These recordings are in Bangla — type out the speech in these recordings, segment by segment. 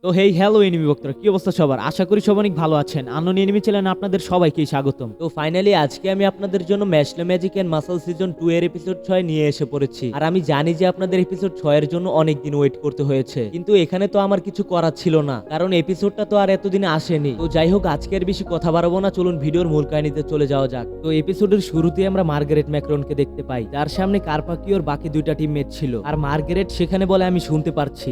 তো হেই হ্যালো এনিমি ভক্তরা, কি অবস্থা সবার? আশা করি সবাই অনেক ভালো আছেন। আননোন এনিমি চ্যানেলে আপনাদের সবাইকে স্বাগতম। তো ফাইনালি আজকে আমি আপনাদের জন্য ম্যাশলো ম্যাজিক এন্ড মাসল সিজন 2 এর এপিসোড 6 নিয়ে এসে পড়েছি। আর আমি জানি যে আপনাদের এপিসোড 6 এর জন্য অনেক দিন ওয়েট করতে হয়েছে, কিন্তু এখানে তো আমার কিছু করার ছিল না, কারণ এপিসোডটা তো আর এতদিনে আসেনি। তো যাই হোক, আজকে আর বেশি কথা বাড়াবো না, চলুন ভিডিওর মূল কাহিনীতে চলে যাওয়া যাক। তো এপিসোডের শুরুতে আমরা মার্গারেট ম্যাক্রনকে দেখতে পাই, যার সামনে কার্পাকিওর বাকি দুইটা টিমমেট ছিল। আর মার্গারেট সেখানে বলে, আমি শুনতে পারছি,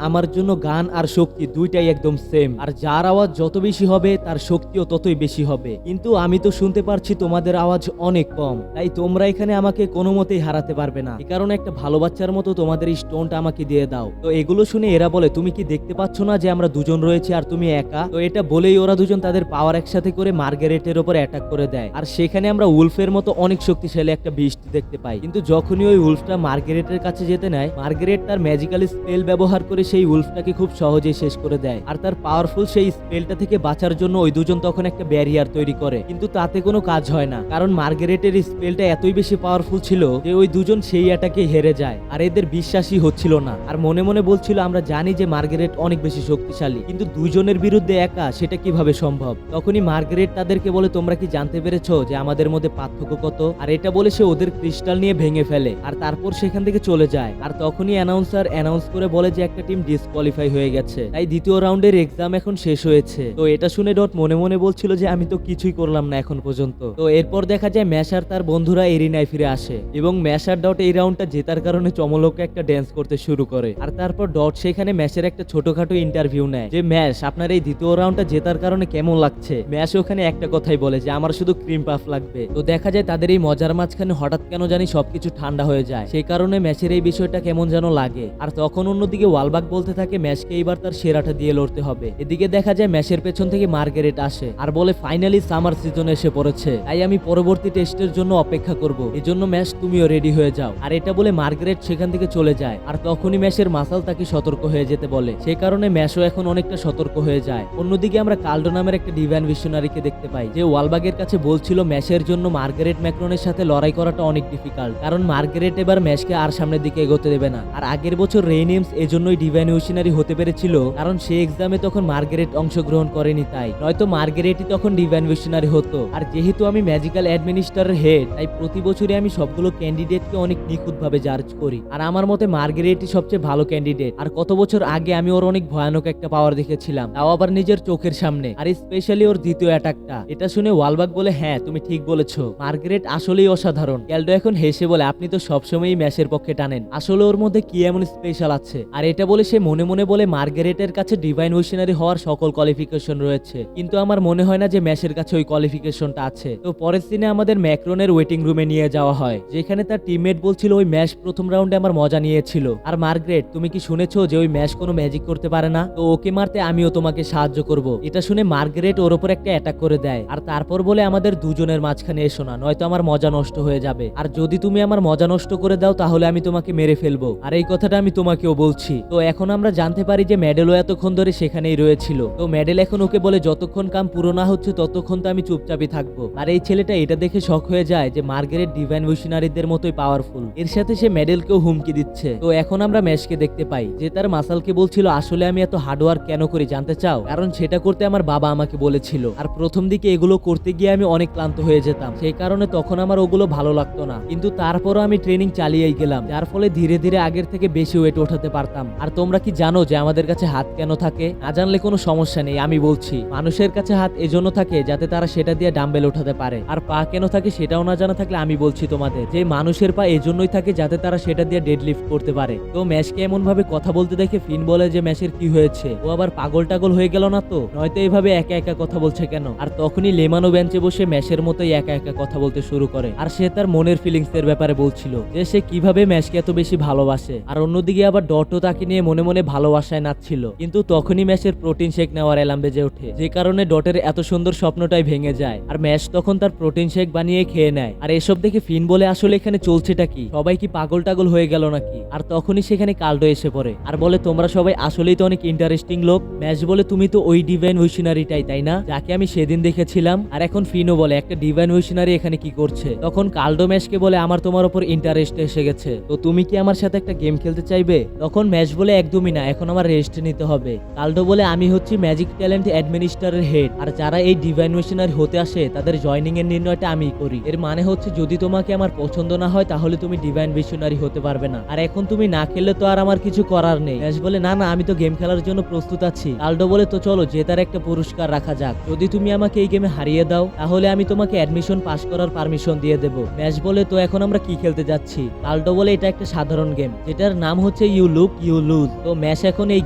আমার জন্য গান আর শক্তি দুইটাই একদম সেম, আর যার আওয়াজ যত বেশি হবে তার শক্তিও ততই বেশি হবে, কিন্তু আমি তো শুনতে পারছি তোমাদের আওয়াজ অনেক কম, তাই তোমরা এখানে আমাকে কোনো মতেই হারাতে পারবে না। এই কারণে একটা ভালো বাচ্চার মতো তোমাদের এই স্টোনটা আমাকে দিয়ে দাও। তো এগুলো শুনে এরা বলে, তুমি কি দেখতে পাচ্ছ না যে আমরা দুজন রয়েছে আর তুমি একা? তো এটা বলেই ওরা দুজন তাদের পাওয়ার একসাথে করে মার্গারেটের উপর অ্যাটাক করে দেয়। আর সেখানে আমরা উলফের মতো অনেক শক্তিশালী একটা বিস্ট দেখতে পাই, কিন্তু যখনই ওই উলফটা মার্গারেটের কাছে যেতে নেয়, মার্গারেট তার ম্যাজিক্যাল স্পেল ব্যবহার করে সেই উলফটাকে খুব সহজেই শেষ করে দেয়। আর তার পাওয়ারফুল সেই স্পেলটা থেকে বাঁচার জন্য ওই দুজন তখন একটা ব্যারিয়ার তৈরি করে, কিন্তু তাতে কোনো কাজ হয় না, কারণ মার্গারেটের স্পেলটা এতই বেশি পাওয়ারফুল ছিল যে ওই দুজন সেই অ্যাটাকে হেরে যায়। আর এদের বিশ্বাসই হচ্ছিল না, আর মনে মনে বলছিল, আমরা জানি যে মার্গারেট অনেক বেশি শক্তিশালী, কিন্তু দুইজনের বিরুদ্ধে একা সেটা কিভাবে সম্ভব? তখনই মার্গারেট তাদেরকে বলে, তোমরা কি জানতে পেরেছো যে আমাদের মধ্যে পার্থক্য কত? আর এটা বলে সে ওদের ক্রিস্টাল নিয়ে ভেঙে ফেলে, আর তারপর সেখান থেকে চলে যায়। আর তখনই অ্যানাউন্সার অ্যানাউন্স করে বলে যে একটা টিম ডিসকোয়ালিফাই হয়ে গেছে, তাই দ্বিতীয় রাউন্ডের এক্সাম এখন শেষ হয়েছে। তো এটা শুনে ডট মনে মনে বলছিল যে আমি তো কিছুই করলাম না এখন পর্যন্ত। তো এরপর দেখা যায় ম্যাশার তার বন্ধুরা এরিনায় ফিরে আসে, এবং ম্যাশার ডট এই রাউন্ডটা জেতার কারণে চমলোকে একটা ড্যান্স করতে শুরু করে। আর তারপর ডট সেখানে ম্যাশের একটা ছোটখাটো ইন্টারভিউ নেয় যে, ম্যাশ, আপনার এই দ্বিতীয় রাউন্ডটা জেতার কারণে কেমন লাগছে? ম্যাশ ওখানে একটা কথাই বলে যে, আমার শুধু ক্রিম পাফ লাগবে। তো দেখা যায় তাদের এই মজার মাঝখানে হঠাৎ কেন জানি সবকিছু ঠান্ডা হয়ে যায়, সেই কারণে ম্যাশের এই বিষয়টা কেমন যেন লাগে। আর তখন অন্যদিকে ওয়ালবাগ বলতে থাকে ম্যাশকে এইবার তার সেরাটা দিয়ে লড়তে হবে। এদিকে দেখা যায় ম্যাশের পেছন থেকে মার্গারেট আসে আর বলে, ফাইনালি সামার সিজন এসে পড়েছে, তাই আমি পরবর্তী টেস্টের জন্য অপেক্ষা করব, এজন্য ম্যাশ তুমিও রেডি হয়ে যাও। আর এটা বলে মার্গারেট সেখান থেকে চলে যায়। আর তখনই ম্যাশের মাসাল তাকে সতর্ক হয়ে যেতে বলে, সেই কারণে ম্যাশও এখন অনেকটা সতর্ক হয়ে যায়। অন্যদিকে আমরা কাল্ডো নামের একটা ডিভাইন ভিশনারিকে দেখতে পাই, যে ওয়ালবাগের কাছে বলছিল ম্যাশের জন্য মার্গারেট ম্যাক্রনের সাথে লড়াই করাটা অনেক ডিফিকাল্ট, কারণ মার্গারেট এবার ম্যাশকে আর সামনের দিকে এগোতে দেবে না। আর আগের বছর রেইনিমস এজন্যই ডিভাইন ভিশনারি হতে পেরেছিল, কারণ সে এক্সামে তখন মার্গারেট অংশগ্রহণ করেনি, তাই নয়তো মার্গারেটই তখন ডিভাইন ভিশনারি হতো। আর যেহেতু আমি ম্যাজিক্যাল অ্যাডমিনিস্ট্রেটর হেড, তাই প্রতি বছরই আমি সবগুলো ক্যান্ডিডেটকে অনেক নিখুঁতভাবে জাজ করি, আর আমার মতে মার্গারেটই সবচেয়ে ভালো ক্যান্ডিডেট। আর কত বছর আগে আমি ওর অনেক ভয়ানক একটা পাওয়ার দেখেছিলাম, তাও আবার নিজের চোখের সামনে, আর স্পেশালি ওর দ্বিতীয় অ্যাটাকটা। এটা শুনে ওয়ালবাগ বলে, হ্যাঁ তুমি ঠিক বলেছো, মার্গারেট আসলেই অসাধারণ। ক্যালডো এখন হেসে বলে, আপনি তো সবসময়ই ম্যাশের পক্ষে টানেন, আসলে ওর মধ্যে কি এমন স্পেশাল আছে? আর এটা বলে সে মনে মনে বলে, মার্গারেটের কাছে ডিভাইন ভিশনারি হওয়ার সকল কোয়ালিফিকেশন রয়েছে, কিন্তু আমার মনে হয় না যে ম্যাশের কাছে ওই কোয়ালিফিকেশনটা আছে। তো পরের দিনে আমাদের ম্যাক্রনের ওয়েটিং রুমে নিয়ে যাওয়া হয়, যেখানে তার টিমমেট বলছিল ওই ম্যাশ প্রথম রাউন্ডে আমার মজা নিয়েছিল, আর মার্গারেট তুমি কি শুনেছো যে ওই ম্যাশ কোনো ম্যাজিক করতে পারে না? তো ওকে মারতে আমিও তোমাকে সাহায্য করব। এটা শুনে মার্গারেট ওর উপর একটা অ্যাটাক করে দেয়, আর তারপর বলে, আমাদের দুজনের মাঝখানে এসো না, নয়তো আমার মজা নষ্ট হয়ে যাবে, আর যদি তুমি আমার মজা নষ্ট করে দাও তাহলে আমি তোমাকে মেরে ফেলবো, আর এই কথাটা আমি তোমাকেও বলছি। তো এখন আমরা জানতে পারি যে মেডেলও এতক্ষণ ধরে সেখানেই রয়েছিল। তো মেডেল এখন ওকে বলে, যতক্ষণ কাম পুরো না হচ্ছে ততক্ষণ তো আমি চুপচাপই থাকবো। আর এই ছেলেটা এটা দেখে শক হয়ে যায় যে মার্গারেট ডিভাইন ভিশনারিদের মতোই পাওয়ারফুল, এর সাথে সে মেডেলকেও হুমকি দিচ্ছে। তো এখন আমরা ম্যাশকে দেখতে পাই, যে তার মাসালকে বলছিল, আসলে আমি এত হার্ডওয়ার্ক কেন করি জানতে চাও? কারণ সেটা করতে আমার বাবা আমাকে বলেছিল, আর প্রথম দিকে এগুলো করতে গিয়ে আমি অনেক ক্লান্ত হয়ে যেতাম, সেই কারণে তখন আমার ওগুলো ভালো লাগতো না, কিন্তু তারপরও আমি ট্রেনিং চালিয়েই গেলাম, যার ফলে ধীরে ধীরে আগের থেকে বেশি ওয়েট ওঠাতে পারতাম। আর তোমরা কি জানো যে আমাদের কাছে হাত কেন থাকে? না জানলে কোনো সমস্যা নেই, আমি বলছি, মানুষের কাছে হাত এজন্য থাকে যাতে তারা সেটা দিয়ে ডাম্বেল ওঠাতে পারে। আর পা কেন থাকে সেটাও না জানা থাকলে আমি বলছি তোমাদের, যে মানুষের পা এজন্যই থাকে যাতে তারা সেটা দিয়ে ডেডলিফট করতে পারে। তো ম্যাশকে এমন ভাবে কথা বলতে দেখে ফিন বলে যে, ম্যাশের কি হয়েছে? ও আবার পাগল টাগল হয়ে গেল না তো? নয়তো এইভাবে একা একা কথা বলছে কেন? আর তখনই লেমানো বেঞ্চে বসে ম্যাশের মতোই একা একা কথা বলতে শুরু করে, আর সে তার মনের ফিলিংস এর ব্যাপারে বলছিল, যে সে কিভাবে ম্যাশকে এত বেশি ভালোবাসে। আর অন্যদিকে আবার ডটও তাকে নিয়ে মনে মনে ভালোবাসায় নাচছিল, কিন্তু তখনই ম্যাশের প্রোটিন শেক নেওয়ার অ্যালার্ম বেজে ওঠে, যে কারণে ডটের এত সুন্দর স্বপ্নটাই ভেঙে যায়। আর ম্যাশ তখন তার প্রোটিন শেক বানিয়ে খেয়ে নেয়। আর এসব দেখে ফিন বলে, আসলে এখানে চলছেটা কি? সবাই কি পাগল টাগল হয়ে গেল নাকি? আর তখনই সেখানে কাল্ডো এসে পড়ে আর বলে, তোমরা সবাই আসলেই তো অনেক ইন্টারেস্টিং লোক। ম্যাশ বলে, তুমি তো ওই ডিভাইন ভিশনারিটাই তাই না, যাকে আমি সেদিন দেখেছিলাম? আর এখন ফিনও বলে, একটা ডিভাইন ভিশনারি এখানে কি করছে? তখন কাল্ডো ম্যাশকে বলে, আমার তোমার উপর ইন্টারেস্ট এসে গেছে, তো তুমি কি আমার সাথে একটা গেম খেলতে চাইবে? তখন ম্যাশ বলে, একদমই না, এখন আমার রেস্ট নিতে হবে। কাল্ডো বলে আমি হচ্ছি ম্যাজিক ট্যালেন্ট অ্যাডমিনিস্ট্রেটরের হেড, আর যারা এই ডিভাইন মিশনারি হতে আসে তাদের জয়নিং এর নির্ণয়টা আমিই করি। এর মানে হচ্ছে যদি তোমাকে আমার পছন্দ না হয় তাহলে তুমি ডিভাইন মিশনারি হতে পারবে না, আর এখন তুমি না খেললে তো আর আমার কিছু করার নেই। ম্যাশ বলে না না, আমি তো গেম খেলার জন্য প্রস্তুত আছি। কাল্ডো বলে তো চলো জেতার একটা পুরস্কার রাখা যাক, যদি তুমি আমাকে এই গেমে হারিয়ে দাও তাহলে আমি তোমাকে অ্যাডমিশন পাস করার পারমিশন দিয়ে দেবো। ম্যাশ বলে তো এখন আমরা কি খেলতে যাচ্ছি? কাল্ডো বলে এটা একটা সাধারণ গেম যেটার নাম হচ্ছে ইউ লুক ইউ লুজ। তো ম্যাশ এখন এই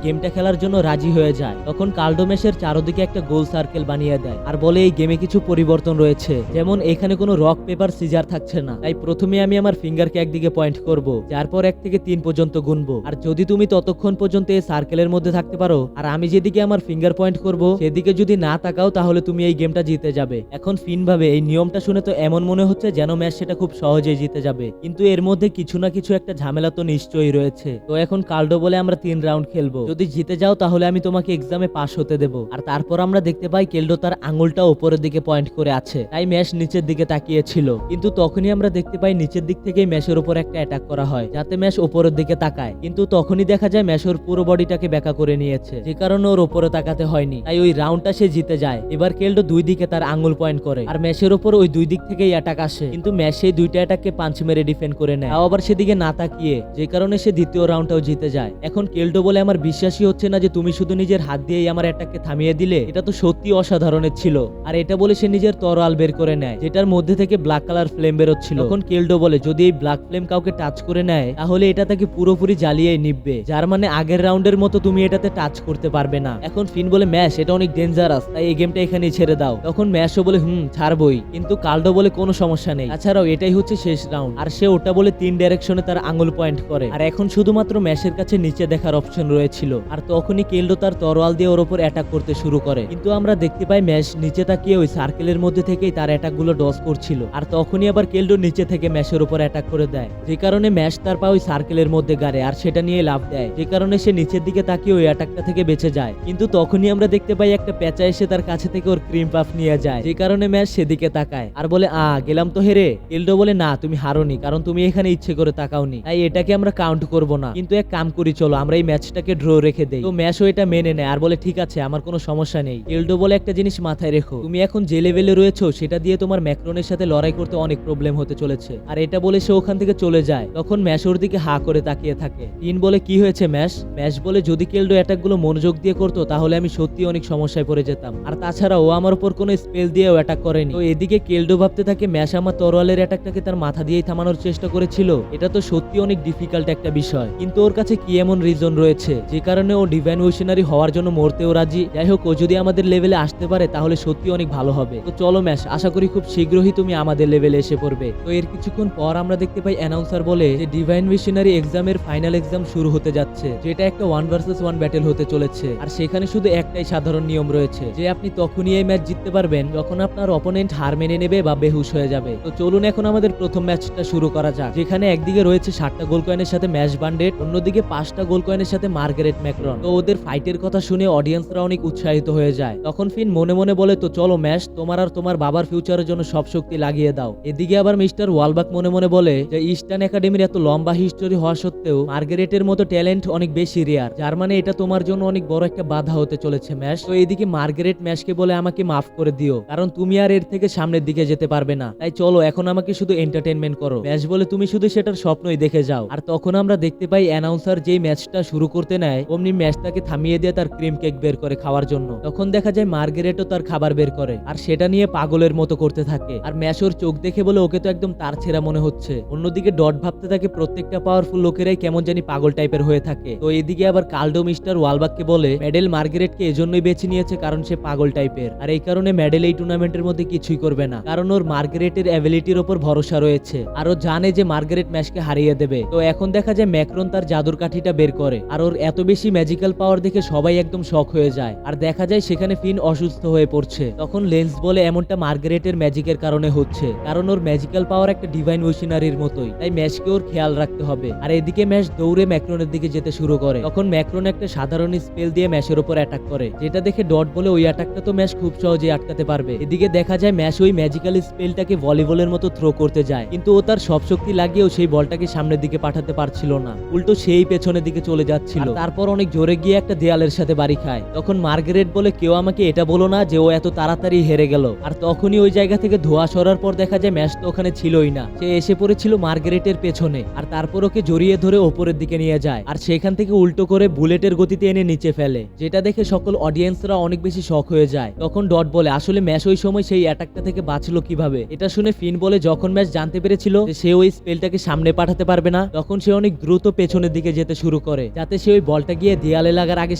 গেমটা খেলার জন্য রাজি হয়ে যায়। তখন কাল্ডো ম্যাশের চারদিকে একটা গোল সার্কেল বানিয়ে দেয় আর বলে এই গেমে কিছু পরিবর্তন রয়েছে, যেমন এখানে কোনো রক পেপার সিজার থাকছে না। তাই প্রথমে আমি আমার ফিঙ্গারকে একদিকে পয়েন্ট করব, যারপর 1 থেকে 3 পর্যন্ত গুনবো, আর যদি তুমি ততক্ষণ পর্যন্ত এই সার্কেলের মধ্যে থাকতে পারো আর আমি যেদিকে আমার ফিঙ্গার পয়েন্ট করব সেদিকে যদি না তাকাও তাহলে তুমি এই গেমটা জিতে যাবে। এখন ফিন ভাবে এই নিয়মটা শুনে তো এমন মনে হচ্ছে যেন ম্যাচ সেটা খুব সহজেই জিতে যাবে, কিন্তু এর মধ্যে কিছু না কিছু একটা ঝামেলা তো নিশ্চয়ই রয়েছে। তো এখন কাল্ডো বলে আমরা 3 রাউন্ড খেলবো, যদি জিতে যাও তাহলে আমি তোমাকে এক্সামে পাস হতে দেব। আর তারপর আমরা দেখতে পাই কেল্ডো তার আঙুলটা উপরের দিকে পয়েন্ট করে আছে, তাই ম্যাচ নিচের দিকে তাকিয়েছিল, কিন্তু তখনই আমরা দেখতে পাই নিচের দিক থেকে ম্যাচের উপর একটা অ্যাটাক করা হয় যাতে ম্যাচ উপরের দিকে তাকায়, কিন্তু তখনই দেখা যায় ম্যাচ ওর পুরো বডিটাকে ব্যাকা করে নিয়েছে, যে কারণে ওর উপরে তাকাতে হয়নি, তাই ওই রাউন্ডটা সে জিতে যায়। এবার কেল্ডো 2 দিকে তার আঙুল পয়েন্ট করে আর ম্যাচের উপর ওই 2 দিক থেকেই অ্যাটাক আসে, কিন্তু ম্যাচ সেই 2টা অ্যাটাককে পাঞ্চ মেরে ডিফেন্ড করে নেয়, তাও আবার সেদিকে না তাকিয়ে, যে কারণে সে দ্বিতীয় রাউন্ডটাও জিতে যায়। এখন কেল্ডো বলে আমার বিশ্বাসই হচ্ছে না যে তুমি শুধু নিজের হাত দিয়েই আমার অ্যাটাককে থামিয়ে দিলে, এটা তো সত্যি অসাধারণের ছিল। আর এটা বলে সে নিজের তরোয়াল বের করে নেয় যেটার মধ্যে থেকে ব্ল্যাক কালার ফ্লেম বেরোচ্ছিল। তখন কেল্ডো বলে যদি এই ব্ল্যাক ফ্লেম কাউকে টাচ করে নেয় তাহলে এটা তাকে পুরোপুরি জ্বালিয়ে নিবে, যার মানে আগের রাউন্ডের মতো তুমি এটাতে টাচ করতে পারবে না। এখন ফিন বলে ম্যাশ এটা অনেক ডেঞ্জারাস, তাই এই গেমটা এখানেই ছেড়ে দাও। তখন ম্যাশও বলে ছাড়বই, কিন্তু কাল্ডো বলে কোনো সমস্যা নেই, তাছাড়াও এটাই হচ্ছে শেষ রাউন্ড। আর সে ওটা বলে 3 ডাইরেকশনে তার আঙুল পয়েন্ট করে, আর এখন শুধুমাত্র ম্যাশের কাছে নিচে দেখার অপশন রয়েছিল, আর তখনই কেল্ডো তার তরোয়াল দিয়ে ওর উপর অ্যাটাক করতে শুরু করে, কিন্তু আমরা দেখতে পাই ম্যাশ নিচে তাকিয়ে ওই সার্কেলের মধ্যে থেকেই তার অ্যাটাক গুলো ডজ করছিল, আর তখনই আবার কেল্ডো নিচে থেকে ম্যাশের উপর অ্যাটাক করে দেয়, যে কারণে ম্যাশ তার পা ওই সার্কেলের মধ্যে গাড়ে আর সেটা নিয়ে লাফ দেয়, যে কারণে সে নিচের দিকে তাকিয়ে ওই অ্যাটাকটা থেকে বেঁচে যায়। কিন্তু তখনই আমরা দেখতে পাই একটা পেঁচা এসে তার কাছে থেকে ওর ক্রিম পাফ নিয়ে যায়, যে কারণে ম্যাশ সেদিকে তাকায় আর বলে গেলাম তো হেরে। কেল্ডো বলে না, তুমি হারোনি, কারণ তুমি এখানে ইচ্ছে করে তাকাওনি, তাই এটাকে আমরা কাউন্ট করব না, কিন্তু এক কাম করি চলো আমরা এই ম্যাচটাকে ড্র রেখে দেই। তো ম্যাশও এটা মেনে নেয় আর বলে ঠিক আছে, আমার কোনো সমস্যা নেই। কেল্ডো বলে একটা জিনিস মাথায় রেখো, তুমি এখন যে লেভেলে রয়েছো সেটা দিয়ে তোমার ম্যাক্রনের সাথে লড়াই করতে অনেক প্রবলেম হতে চলেছে, আর এটা বলে সে ওখান থেকে চলে যায়। তখন ম্যাশ ওর দিকে হা করে তাকিয়ে থাকে। টিন বলে কি হয়েছে ম্যাশ? ম্যাশ বলে যদি কেল্ডো অ্যাটাক গুলো মনোযোগ দিয়ে করতো তাহলে আমি সত্যি অনেক সমস্যায় পড়ে যেতাম, আর তাছাড়া ও আমার উপর কোনো স্পেল দিয়েও অ্যাটাক করেনি। তো এদিকে কেল্ডো ভাবতে থাকে ম্যাশ আমার তরোয়ালের অ্যাটাকটাকে তার মাথা দিয়েই থামানোর চেষ্টা করেছিল, এটা তো সত্যি অনেক ডিফিকাল্ট একটা বিষয়, কিন্তু ওর কাছে কি এমন রিজন রয়েছে যে কারণে ও ডিভাইন মিশনারি হওয়ার জন্য মরতেও রাজি। যাই হোক, ও যদি আমাদের লেভেলে আসতে পারে তাহলে সত্যি অনেক ভালো হবে। তো চলো ম্যাশ, আশা করি খুব শীঘ্রই তুমি আমাদের লেভেলে এসে পড়বে। তো এর কিছুক্ষণ পর আমরা দেখতে পাই অ্যানাউন্সার বলে যে ডিভাইন মিশনারি এক্সামের ফাইনাল এক্সাম শুরু হতে যাচ্ছে, যেটা একটা 1 ভার্সেস 1 ব্যাটেল হতে চলেছে, আর সেখানে শুধু একটাই সাধারণ নিয়ম রয়েছে যে আপনি তখনই এই ম্যাচ জিততে পারবেন যখন আপনার অপোনেন্ট হার মেনে নেবে বা বেহুশ হয়ে যাবে। তো চলুন এখন আমাদের প্রথম ম্যাচটা শুরু করা যাক, যেখানে একদিকে রয়েছে 7টা গোল কয়েনের সাথে ম্যাশ বান্ডেট, অন্যদিকে 5টা গোল কয়েনের সাথে মার্গারেট ম্যাক্রন। তো ওদের ফাইটের কথা শুনে অডিয়েন্সরা অনেক উৎসাহিত হয়ে যায়। তখন ফিন মনে মনে বলে তো চলো ম্যাশ, তোমার আর তোমার বাবার ফিউচারের জন্য সব শক্তি লাগিয়ে দাও। এদিকে আবার মিস্টার ওয়ালবাক মনে মনে বলে যে ইস্টার্ন একাডেমির এত লম্বা হিস্টোরি হওয়া সত্ত্বেও মার্গারেটের মতো ট্যালেন্ট অনেক বেশি রেয়ার, যার মানে এটা তোমার জন্য অনেক বড় একটা বাধা হতে চলেছে ম্যাশ। তো এদিকে মার্গারেট ম্যাশকে বলে আমাকে মাফ করে দিও, কারণ তুমি আর এর থেকে সামনের দিকে যেতে পারবে না, তাই চলো এখন আমাকে শুধু এন্টারটেইনমেন্ট করো। ম্যাশ বলে তুমি শুধু সেটার স্বপ্নই দেখে যাও। আর তখন আমরা দেখতে পাই অ্যানাউন্সার যেই ম্যাচটা শুরু করতে নেয় অমনি ম্যাচটাকে থামিয়ে দিয়ে তার ক্রিম কেক বের করে খাওয়ার জন্য। তখন দেখা যায় মার্গারেটও তার খাবার বের করে আর সেটা নিয়ে পাগলের মতো করতে থাকে, আর ম্যাশ ওর চোখ দেখে বলে ওকে তো একদম তার ছেঁড়া মনে হচ্ছে। অন্যদিকে ডট ভাবতে থাকে প্রত্যেকটা পাওয়ারফুল লোকেরাই কেমন জানি পাগল টাইপের হয়ে থাকে। তো এদিকে আবার কাল্ডো মিস্টার ওয়ালবাককে বলে মেডেল মার্গারেটকে এজন্যই বেছে নিয়েছে কারণ সে পাগল টাইপের, আর এই কারণে মেডেল এই টুর্নামেন্টের মধ্যে কিছুই করবে না, কারণ ওর মার্গারেটের অ্যাবিলিটির উপর ভরসা রয়েছে আর ও জানে যে মার্গারেট ম্যাচকে হারিয়ে দেবে। তো এখন দেখা যায় ম্যাক্রন তার জাদুর কাঠিটা বের করে আর ওর এত বেশি ম্যাজিক্যাল পাওয়ার দেখে সবাই একদম শক হয়ে যায়, আর দেখা যায় সেখানে ফিন অসুস্থ হয়ে পড়ছে। তখন লেন্স বলে এমনটা মার্গারেটের ম্যাজিকের কারণে হচ্ছে, কারণ ওর ম্যাজিক্যাল পাওয়ার একটা ডিভাইন মিশনারির মতোই, তাই ম্যাচকে ওর খেয়াল রাখতে হবে। আর এদিকে ম্যাচ দৌড়ে ম্যাক্রনের দিকে যেতে শুরু করে। তখন ম্যাক্রন একটা সাধারণ স্পেল দিয়ে ম্যাচের উপর অ্যাটাক করে, যেটা দেখে ডট বলে ওই অ্যাটাকটা তো ম্যাচ খুব সহজেই আটকাতে পারবে। এদিকে দেখা যায় ম্যাচ ওই ম্যাজিক্যাল স্পেলটাকে ভলিবলের মতো থ্রো করতে যায়, কিন্তু ও তার সব শক্তি লাগিয়েও সেই বলটাকে সামনের দিকে পাঠাতে পারছিল না, উল্টো সেই পেছনের দিকে চলে যাচ্ছিল। তারপর অনেক অনেক জোরে গিয়ে একটা দেয়ালের সাথে বাড়ি খায়। তখন মার্গারেট বলে, কেউ আমাকে এটা বলো না যে ও এত তাড়াতাড়ি হেরে গেল। আর তখনই ওই জায়গা থেকে ধোঁয়া সরার পর দেখা যায় ম্যাশ তো ওখানে ছিলই না, সে এসে পড়েছিল মার্গারেটের পেছনে। আর তারপর ওকে জড়িয়ে ধরে ওপরের দিকে নিয়ে যায় আর সেখান থেকে উল্টো করে বুলেটের গতিতে এনে নিচে ফেলে, যেটা দেখে সকল অডিয়েন্সরা অনেক বেশি শক হয়ে যায়। তখন ডট বলে, আসলে ম্যাশ ওই সময় সেই অ্যাটাকটা থেকে বাঁচলো কিভাবে? এটা শুনে ফিন বলে, যখন ম্যাশ জানতে পেরেছিল যে সে ওই স্পেলটাকে সামনে পাঠাতে পারবে না, তখন সে অনেক দ্রুত পেছনের দিকে যেতে শুরু করে যাতে সে ওই বলটা গিয়ে দেয়ালে লাগার আগে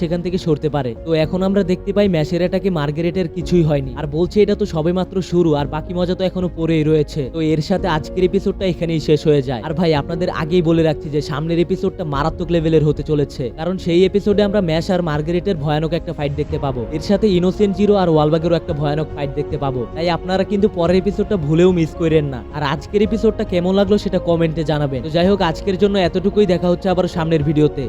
সেখান থেকে সরতে পারে। তো এখন আমরা দেখতে পাই ম্যাশের অ্যাটাকে মার্গারেটের কিছুই হয়নি আর বলছে এটা তো সবেমাত্র শুরু, আর বাকি মজা তো এখনো পড়েই রয়েছে। তো এর সাথে আজকের এপিসোডটা এখানেই শেষ হয়ে যায়। আর ভাই আপনাদের আগেই বলে রাখছি যে সামনের এপিসোডটা মারাত্মক লেভেলের হতে চলেছে, কারণ সেই এপিসোডে আমরা ম্যাশ আর মার্গারেটের ভয়ানক একটা ফাইট দেখতে পাবো। এর সাথে ইনোসেন্ট জিরো আর ওয়ালবাগেরও একটা ভয়ানক ফাইট দেখতে পাবো। তাই আপনারা কিন্তু পরের এপিসোডটা ভুলেও মিস করেন না। আর আজকের এপিসোডটা কেমন লাগলো সেটা কমেন্টে জানাবেন। তো যাই হোক, আজকের জন্য এতটুকুই। দেখা হচ্ছে আবার সামনের ভিডিওতে।